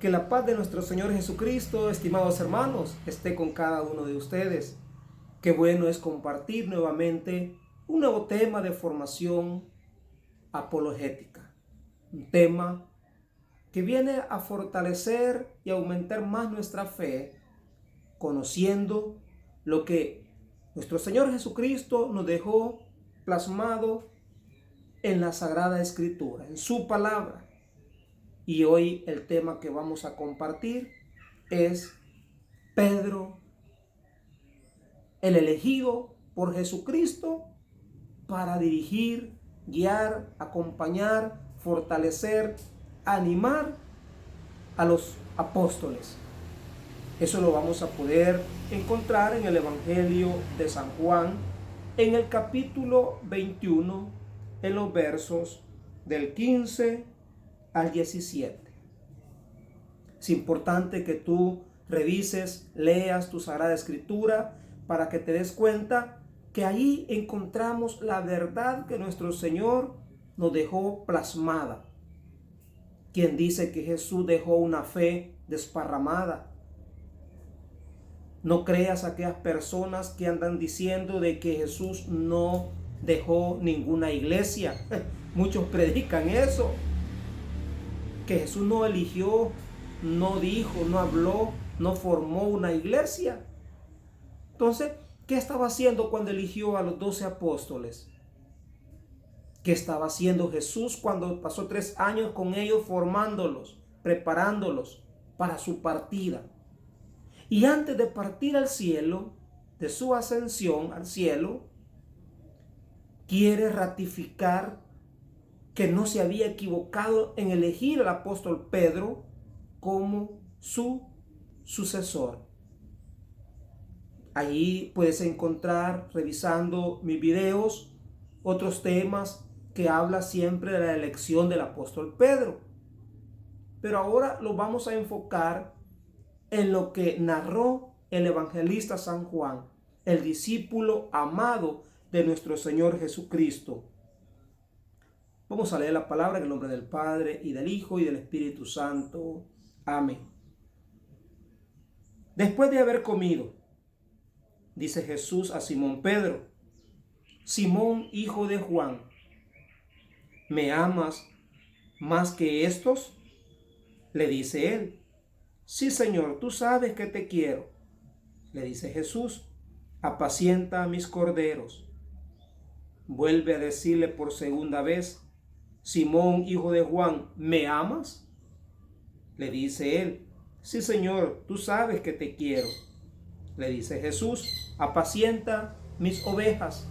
Que la paz de nuestro Señor Jesucristo, estimados hermanos, esté con cada uno de ustedes. Qué bueno es compartir nuevamente un nuevo tema de formación apologética. Un tema que viene a fortalecer y aumentar más nuestra fe, conociendo lo que nuestro Señor Jesucristo nos dejó plasmado en la Sagrada Escritura, en su palabra. Y hoy el tema que vamos a compartir es Pedro, el elegido por Jesucristo para dirigir, guiar, acompañar, fortalecer, animar a los apóstoles. Eso lo vamos a poder encontrar en el Evangelio de San Juan, en el capítulo 21, en los versos del 15 al 17. Es importante que tú revises, leas tu Sagrada Escritura para que te des cuenta que ahí encontramos la verdad que nuestro Señor nos dejó plasmada. Quien dice que Jesús dejó una fe desparramada. No creas a aquellas personas que andan diciendo de que Jesús no dejó ninguna iglesia. Muchos predican eso. Que Jesús no eligió, no dijo, no habló, no formó una iglesia. Entonces, ¿qué estaba haciendo cuando eligió a los 12 apóstoles? ¿Qué estaba haciendo Jesús cuando pasó 3 años con ellos formándolos, preparándolos para su partida? Y antes de partir al cielo, de su ascensión al cielo, quiere ratificar que no se había equivocado en elegir al apóstol Pedro como su sucesor. Allí puedes encontrar, revisando mis videos, otros temas que habla siempre de la elección del apóstol Pedro. Pero ahora lo vamos a enfocar en lo que narró el evangelista San Juan, el discípulo amado de nuestro Señor Jesucristo. Vamos a leer la palabra en el nombre del Padre, y del Hijo, y del Espíritu Santo. Amén. Después de haber comido, dice Jesús a Simón Pedro: Simón, hijo de Juan, ¿me amas más que estos? Le dice él: Sí, Señor, tú sabes que te quiero. Le dice Jesús: apacienta mis corderos. Vuelve a decirle por segunda vez: Simón, hijo de Juan, ¿me amas? Le dice él: Sí, Señor, tú sabes que te quiero. Le dice Jesús: apacienta mis ovejas.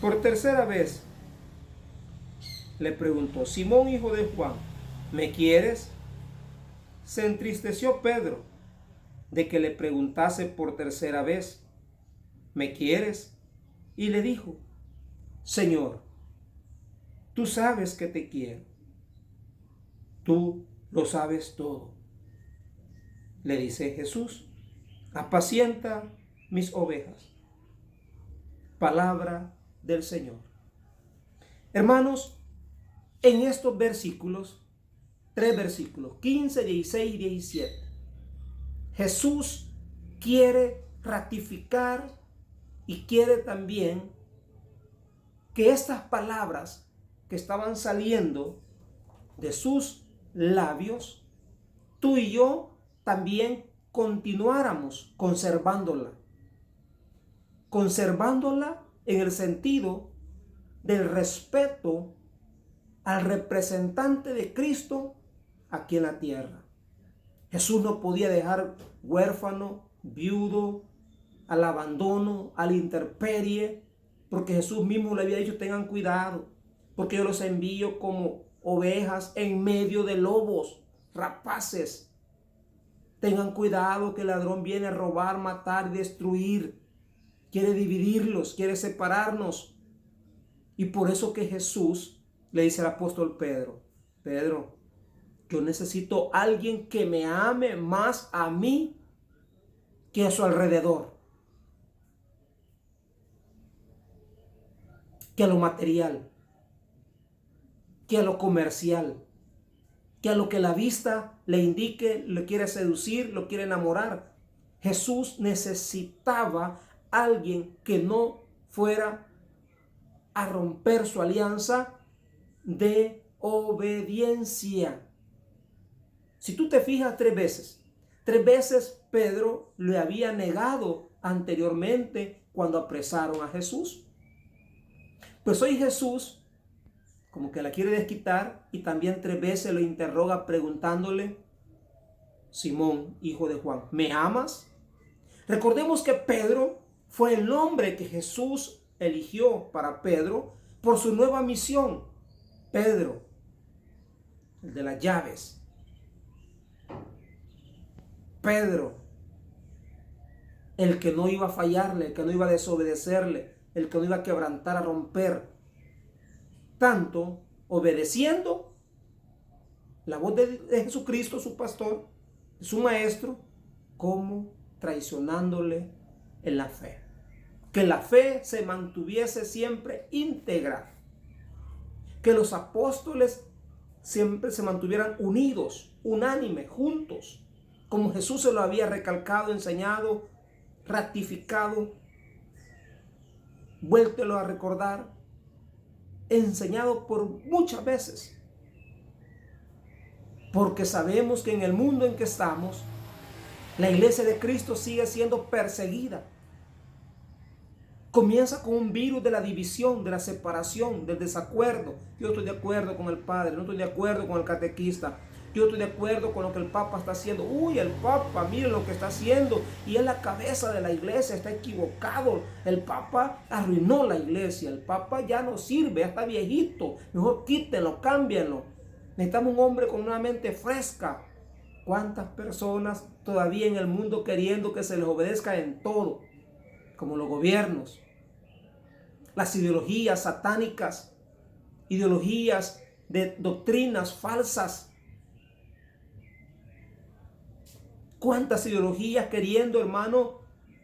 Por tercera vez le preguntó: Simón, hijo de Juan, ¿me quieres? Se entristeció Pedro de que le preguntase por tercera vez: ¿me quieres? Y le dijo: Señor, tú sabes que te quiero. Tú lo sabes todo. Le dice Jesús: apacienta mis ovejas. Palabra del Señor. Hermanos, en estos versículos, 3 versículos, 15, 16 y 17, Jesús quiere ratificar y quiere también que estas palabras que estaban saliendo de sus labios, tú y yo también continuáramos conservándola en el sentido del respeto al representante de Cristo aquí en la tierra. Jesús no podía dejar huérfano, viudo, al abandono, a la intemperie, porque Jesús mismo le había dicho: tengan cuidado, porque yo los envío como ovejas en medio de lobos rapaces. Tengan cuidado, que el ladrón viene a robar, matar y destruir. Quiere dividirlos, quiere separarnos. Y por eso que Jesús le dice al apóstol Pedro: Pedro, yo necesito a alguien que me ame más a mí que a su alrededor, que a lo material, que a lo comercial. que a lo que la vista le indique, le quiere seducir, lo quiere enamorar. Jesús necesitaba a alguien que no fuera a romper su alianza de obediencia. Si tú te fijas, tres veces Pedro le había negado anteriormente cuando apresaron a Jesús. Pues hoy Jesús como que la quiere desquitar y también tres veces lo interroga preguntándole: Simón, hijo de Juan, ¿me amas? Recordemos que Pedro fue el nombre que Jesús eligió para Pedro por su nueva misión. Pedro, el de las llaves. Pedro, el que no iba a fallarle, el que no iba a desobedecerle, el que no iba a quebrantar, a romper. Tanto obedeciendo la voz de Jesucristo, su pastor, su maestro, como traicionándole en la fe. Que la fe se mantuviese siempre íntegra. Que los apóstoles siempre se mantuvieran unidos, unánimes, juntos, como Jesús se lo había recalcado, enseñado, ratificado, vuéltelo a recordar, enseñado por muchas veces. Porque sabemos que en el mundo en que estamos, la iglesia de Cristo sigue siendo perseguida. Comienza con un virus de la división, de la separación, del desacuerdo. Yo estoy de acuerdo con el padre, no estoy de acuerdo con el catequista. Yo estoy de acuerdo con lo que el Papa está haciendo. Uy, el Papa, mire lo que está haciendo. Y es la cabeza de la iglesia, está equivocado. El Papa arruinó la iglesia. El Papa ya no sirve, ya está viejito. Mejor quítenlo, cámbienlo. Necesitamos un hombre con una mente fresca. ¿Cuántas personas todavía en el mundo queriendo que se les obedezca en todo? Como los gobiernos, las ideologías satánicas, ideologías de doctrinas falsas. ¿Cuántas ideologías queriendo, hermano,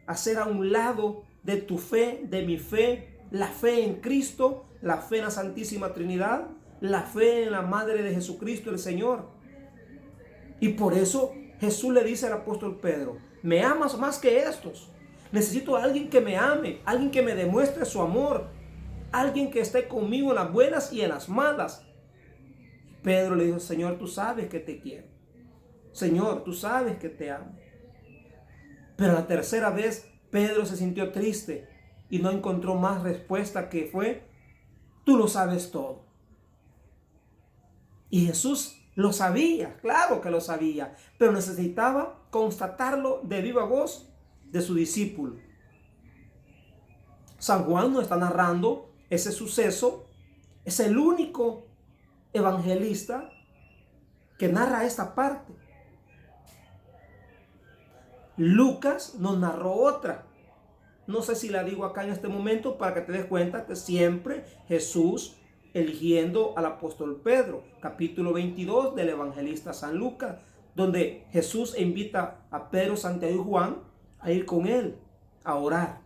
hacer a un lado de tu fe, de mi fe, la fe en Cristo, la fe en la Santísima Trinidad, la fe en la Madre de Jesucristo, el Señor? Y por eso Jesús le dice al apóstol Pedro: ¿me amas más que estos? Necesito a alguien que me ame, alguien que me demuestre su amor, alguien que esté conmigo en las buenas y en las malas. Pedro le dijo: Señor, tú sabes que te quiero. Señor, tú sabes que te amo. Pero la tercera vez Pedro se sintió triste y no encontró más respuesta que fue: tú lo sabes todo. Y Jesús lo sabía, claro que lo sabía, pero necesitaba constatarlo de viva voz de su discípulo. San Juan nos está narrando ese suceso. Es el único evangelista que narra esta parte. Lucas nos narró otra. No sé si la digo acá en este momento para que te des cuenta que siempre Jesús eligiendo al apóstol Pedro. Capítulo 22 del evangelista San Lucas, donde Jesús invita a Pedro, Santiago y Juan a ir con él a orar.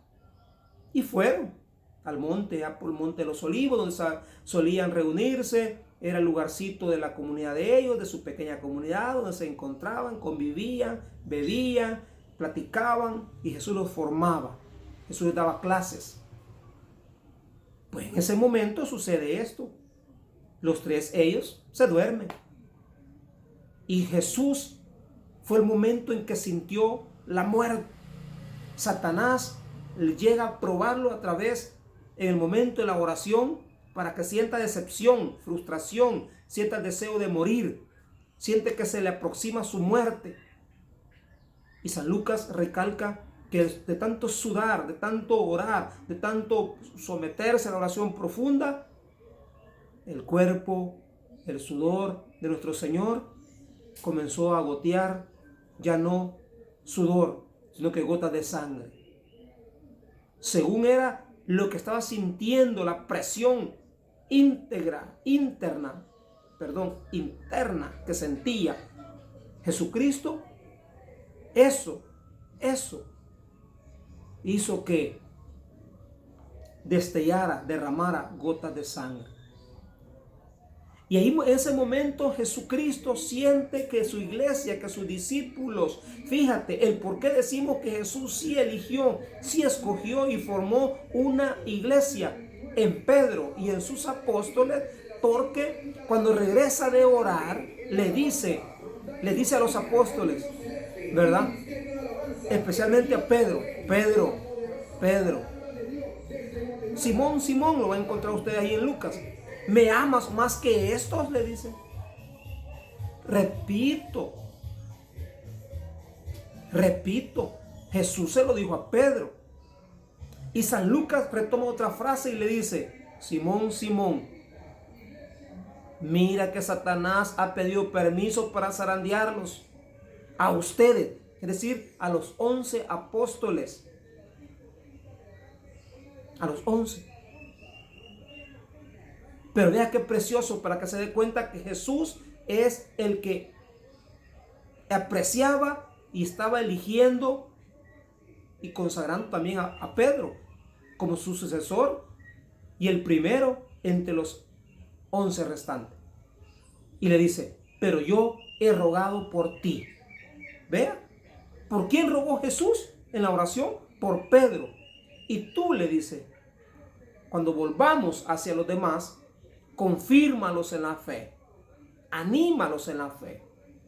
Y fueron al monte, por el monte de los Olivos, donde solían reunirse. Era el lugarcito de la comunidad de ellos, de su pequeña comunidad, donde se encontraban, convivían, bebían, platicaban, y Jesús los formaba. Jesús les daba clases. Pues en ese momento sucede esto. Los tres ellos se duermen. Y Jesús fue el momento en que sintió la muerte. Satanás llega a probarlo a través en el momento de la oración para que sienta decepción, frustración, sienta el deseo de morir, siente que se le aproxima su muerte. Y San Lucas recalca que de tanto sudar, de tanto orar, de tanto someterse a la oración profunda, el cuerpo, el sudor de nuestro Señor comenzó a gotear, ya no sudor, sino que gotas de sangre. Según era lo que estaba sintiendo, la presión interna que sentía Jesucristo, eso hizo que destellara, derramara gotas de sangre. Y ahí en ese momento Jesucristo siente que su iglesia, que sus discípulos, fíjate, el por qué decimos que Jesús sí eligió, sí escogió y formó una iglesia en Pedro y en sus apóstoles, porque cuando regresa de orar, le dice a los apóstoles, ¿verdad? Especialmente a Pedro, Pedro, Simón, Simón, lo va a encontrar usted ahí en Lucas. ¿Me amas más que estos? Le dice. Repito, Jesús se lo dijo a Pedro. Y San Lucas retoma otra frase y le dice, Simón, Simón, mira que Satanás ha pedido permiso para zarandearlos a ustedes, es decir, a los 11 apóstoles. A los 11. Pero vea qué precioso para que se dé cuenta que Jesús es el que apreciaba y estaba eligiendo y consagrando también a Pedro como su sucesor y el primero entre los 11 restantes. Y le dice, pero yo he rogado por ti. Vea, ¿por quién rogó Jesús en la oración? Por Pedro. Y tú, le dice, cuando volvamos hacia los demás, confírmalos en la fe, anímalos en la fe,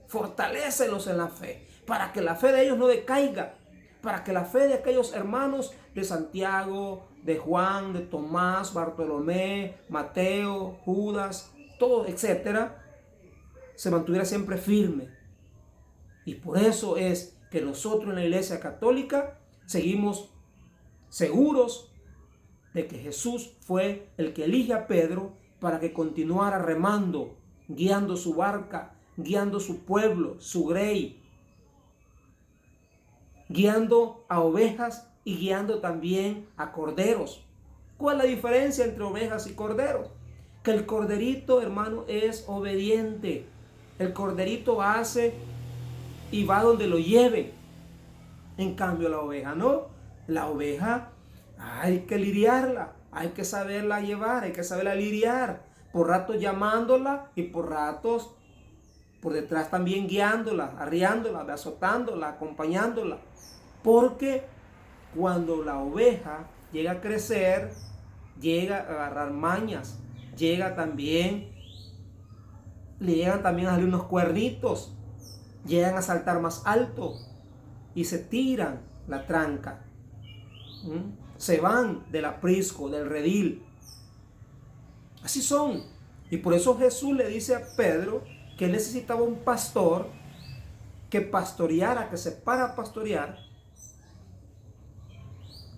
fortalécelos en la fe, para que la fe de ellos no decaiga, para que la fe de aquellos hermanos de Santiago, de Juan, de Tomás, Bartolomé, Mateo, Judas, todos, etcétera, se mantuviera siempre firme. Y por eso es que nosotros en la Iglesia Católica seguimos seguros de que Jesús fue el que elige a Pedro para que continuara remando, guiando su barca, guiando su pueblo, su grey, guiando a ovejas y guiando también a corderos. ¿Cuál es la diferencia entre ovejas y corderos? Que el corderito, hermano, es obediente. El corderito hace y va donde lo lleve. En cambio la oveja no. La oveja hay que lidiarla, hay que saberla llevar, hay que saberla lidiar. Por ratos llamándola y por ratos por detrás también guiándola, arriándola, azotándola, acompañándola. Porque cuando la oveja llega a crecer, llega a agarrar mañas, le llegan también a salir unos cuernitos, llegan a saltar más alto y se tiran la tranca. Se van del aprisco, del redil. Así son. Y por eso Jesús le dice a Pedro que él necesitaba un pastor que pastoreara, que separa pastorear,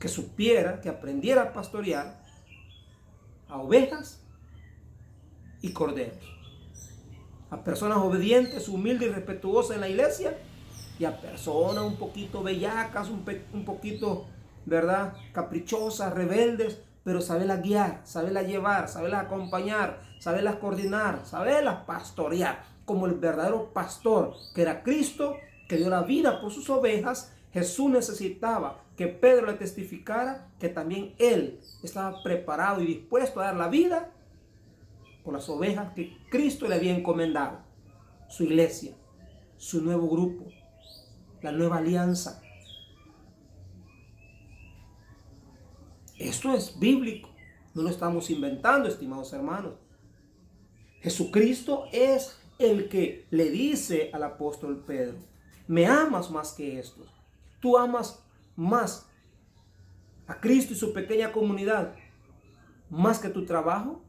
que supiera, que aprendiera a pastorear a ovejas y corderos. A personas obedientes, humildes y respetuosas en la iglesia y a personas un poquito bellacas, un poquito, ¿verdad?, caprichosas, rebeldes, pero saberlas guiar, saberlas llevar, saberlas acompañar, saberlas coordinar, saberlas pastorear, como el verdadero pastor que era Cristo, que dio la vida por sus ovejas. Jesús necesitaba que Pedro le testificara que también él estaba preparado y dispuesto a dar la vida por las ovejas que Cristo le había encomendado, su iglesia, su nuevo grupo, la nueva alianza. Esto es bíblico, no lo estamos inventando, estimados hermanos. Jesucristo es el que le dice al apóstol Pedro, ¿me amas más que estos? ¿Tú amas más a Cristo y su pequeña comunidad más que tu trabajo?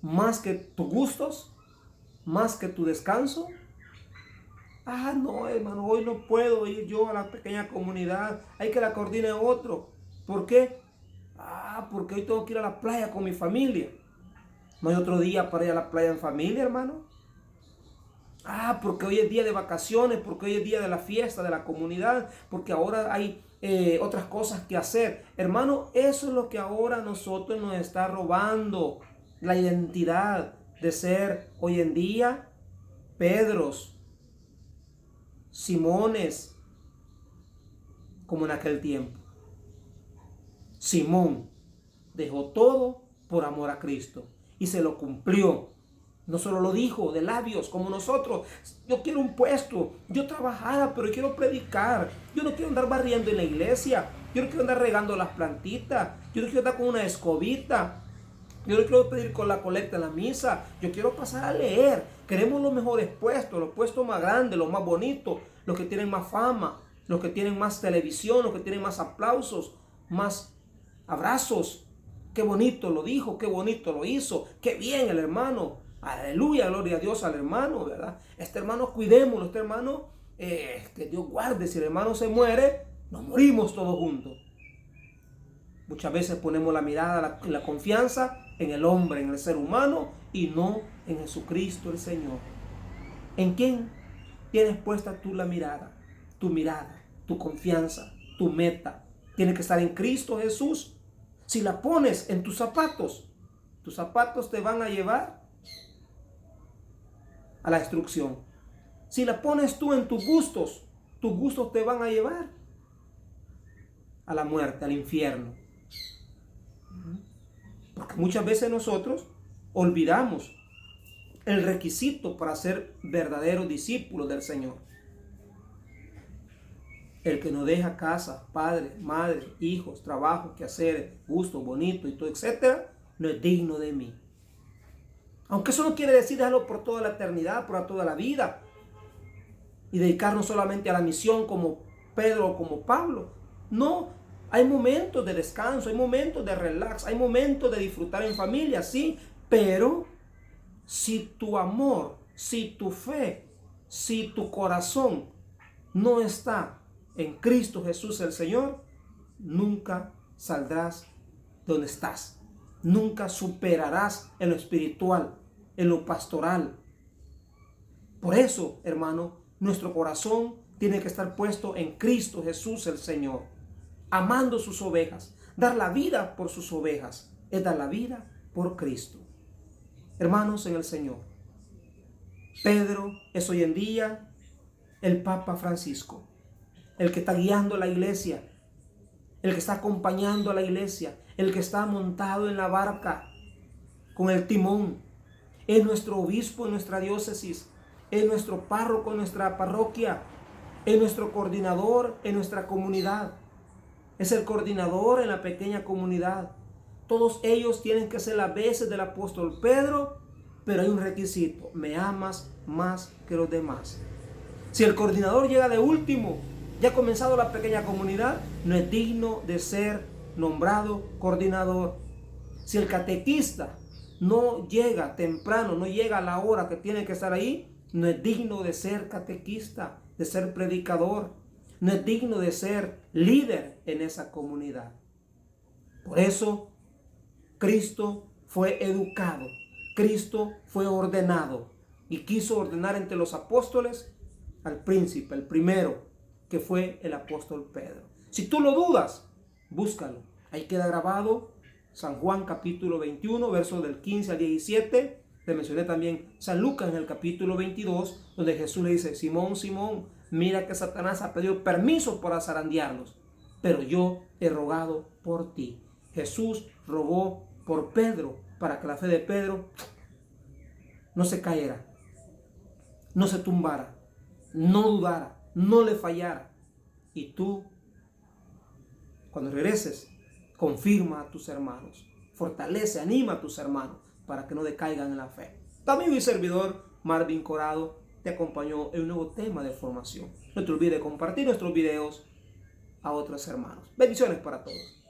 ¿Más que tus gustos? ¿Más que tu descanso? Ah, no, hermano, hoy no puedo ir yo a la pequeña comunidad, hay que la coordine otro. ¿Por qué? Porque hoy tengo que ir a la playa con mi familia. ¿No hay otro día para ir a la playa en familia, hermano? Porque hoy es día de vacaciones, porque hoy es día de la fiesta, de la comunidad, porque ahora hay otras cosas que hacer. Hermano, eso es lo que ahora a nosotros nos está robando la identidad de ser hoy en día Pedros, Simones, como en aquel tiempo. Simón dejó todo por amor a Cristo y se lo cumplió. No solo lo dijo de labios como nosotros. Yo quiero un puesto, yo trabajara, pero quiero predicar. Yo no quiero andar barriendo en la iglesia. Yo no quiero andar regando las plantitas. Yo no quiero andar con una escobita. Yo no quiero pedir con la colecta en la misa. Yo quiero pasar a leer. Queremos los mejores puestos, los puestos más grandes, los más bonitos, los que tienen más fama, los que tienen más televisión, los que tienen más aplausos, más abrazos. Qué bonito lo dijo, qué bonito lo hizo, qué bien el hermano. Aleluya, gloria a Dios al hermano, ¿verdad? Este hermano cuidémoslo, este hermano, que Dios guarde. Si el hermano se muere, nos morimos todos juntos. Muchas veces ponemos la mirada, la confianza en el hombre, en el ser humano, y no en Jesucristo el Señor. ¿En quién tienes puesta tú la mirada? Tu confianza, tu meta. Tiene que estar en Cristo Jesús. Si la pones en tus zapatos te van a llevar a la destrucción. Si la pones tú en tus gustos te van a llevar a la muerte, al infierno. Porque muchas veces nosotros olvidamos el requisito para ser verdaderos discípulos del Señor. El que no deja casa, padre, madre, hijos, trabajo, quehaceres, gustos, bonitos y todo, etcétera, no es digno de mí. Aunque eso no quiere decir dejarlo por toda la eternidad, por toda la vida, y dedicarnos solamente a la misión como Pedro o como Pablo. No, hay momentos de descanso, hay momentos de relax, hay momentos de disfrutar en familia, sí, pero si tu amor, si tu fe, si tu corazón no está en Cristo Jesús el Señor, nunca saldrás de donde estás. Nunca superarás en lo espiritual, en lo pastoral. Por eso, hermano, nuestro corazón tiene que estar puesto en Cristo Jesús el Señor, amando sus ovejas. Dar la vida por sus ovejas es dar la vida por Cristo. Hermanos en el Señor, Pedro es hoy en día el Papa Francisco, el que está guiando la iglesia, el que está acompañando a la iglesia, el que está montado en la barca con el timón. Es nuestro obispo en nuestra diócesis, es nuestro párroco en nuestra parroquia, es nuestro coordinador en nuestra comunidad, es el coordinador en la pequeña comunidad. Todos ellos tienen que ser las veces del apóstol Pedro, pero hay un requisito: me amas más que los demás. Si el coordinador llega de último, ya ha comenzado la pequeña comunidad, no es digno de ser nombrado coordinador. Si el catequista no llega temprano, no llega a la hora que tiene que estar ahí, no es digno de ser catequista, de ser predicador, no es digno de ser líder en esa comunidad. Por eso, Cristo fue educado, Cristo fue ordenado y quiso ordenar entre los apóstoles al príncipe, el primero, que fue el apóstol Pedro. Si tú lo dudas, búscalo. Ahí queda grabado San Juan capítulo 21, versos del 15 al 17. Te mencioné también San Lucas en el capítulo 22, donde Jesús le dice: Simón, Simón, mira que Satanás ha pedido permiso para zarandearlos, pero yo he rogado por ti. Jesús rogó por Pedro para que la fe de Pedro no se cayera, no se tumbara, no dudara, no le fallara. Y tú, cuando regreses, confirma a tus hermanos, fortalece, anima a tus hermanos para que no decaigan en la fe. Tu amigo y servidor Marvin Corado te acompañó en un nuevo tema de formación. No te olvides compartir nuestros videos a otros hermanos. Bendiciones para todos.